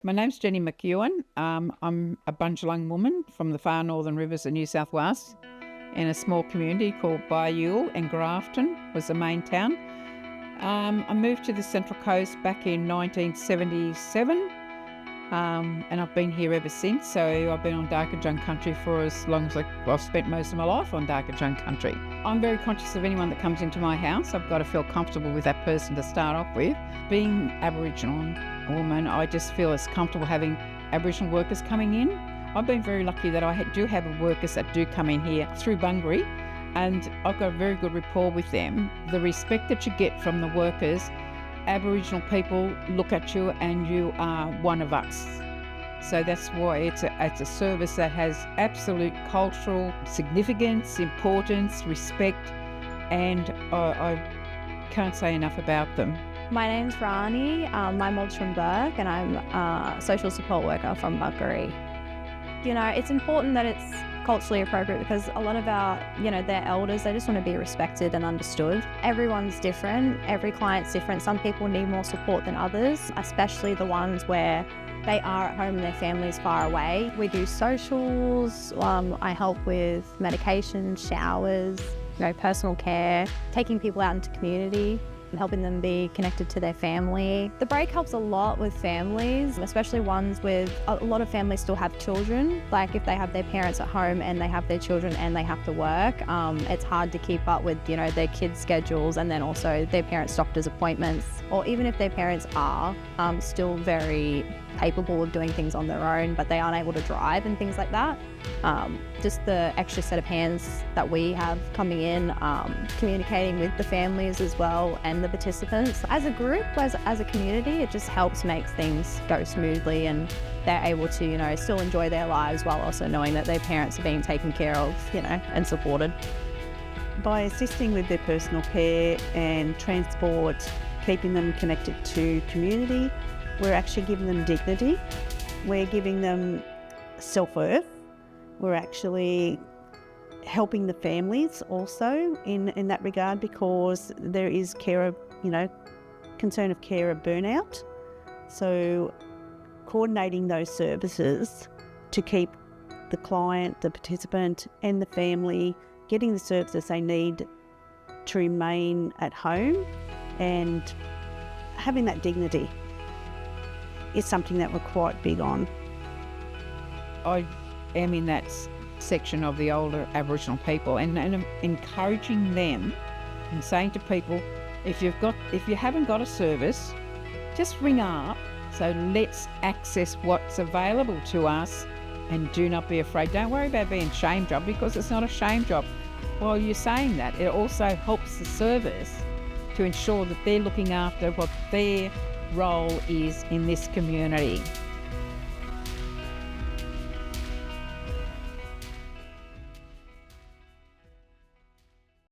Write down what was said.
My name's Jenni McEwen. I'm a Bundjalung woman from the far northern rivers of New South Wales in a small community called Bundjalung, and Grafton was the main town. I moved to the Central Coast back in 1977 and I've been here ever since. So I've been on Bundjalung country for as long as I've spent most of my life on Bundjalung country. I'm very conscious of anyone that comes into my house. I've got to feel comfortable with that person to start off with. Being Aboriginal woman, I just feel it's comfortable having Aboriginal workers coming in. I've been very lucky that I do have workers that do come in here through Bungaree, and I've got a very good rapport with them. The respect that you get from the workers, Aboriginal people look at you and you are one of us. So that's why it's a service that has absolute cultural significance, importance, respect, and I can't say enough about them. My name's Rani, my mom's from Burke, and I'm a social support worker from Bungaree. You know, it's important that it's culturally appropriate because a lot of our, their elders, they just want to be respected and understood. Everyone's different, every client's different. Some people need more support than others, especially the ones where they are at home and their family's far away. We do socials, I help with medication, showers, personal care, taking people out into community, and helping them be connected to their family. The break helps a lot with families, especially ones with, a lot of families still have children. Like if they have their parents at home and they have their children and they have to work, it's hard to keep up with, their kids' schedules and then also their parents' doctor's appointments. Or even if their parents are still very capable of doing things on their own, but they aren't able to drive and things like that. Just the extra set of hands that we have coming in, communicating with the families as well and the participants. As a group, as a community, it just helps make things go smoothly and they're able to, still enjoy their lives while also knowing that their parents are being taken care of, and supported. By assisting with their personal care and transport, keeping them connected to community, we're actually giving them dignity. We're giving them self-worth. We're actually helping the families also in that regard because there is concern of carer burnout. So coordinating those services to keep the client, the participant and the family getting the services they need to remain at home and having that dignity is something that we're quite big on. I am in that section of the older Aboriginal people and I'm encouraging them and saying to people, if you haven't got a service, just ring up. So let's access what's available to us and do not be afraid. Don't worry about being shame job because it's not a shame job. While you're saying that, it also helps the service to ensure that they're looking after what their role is in this community.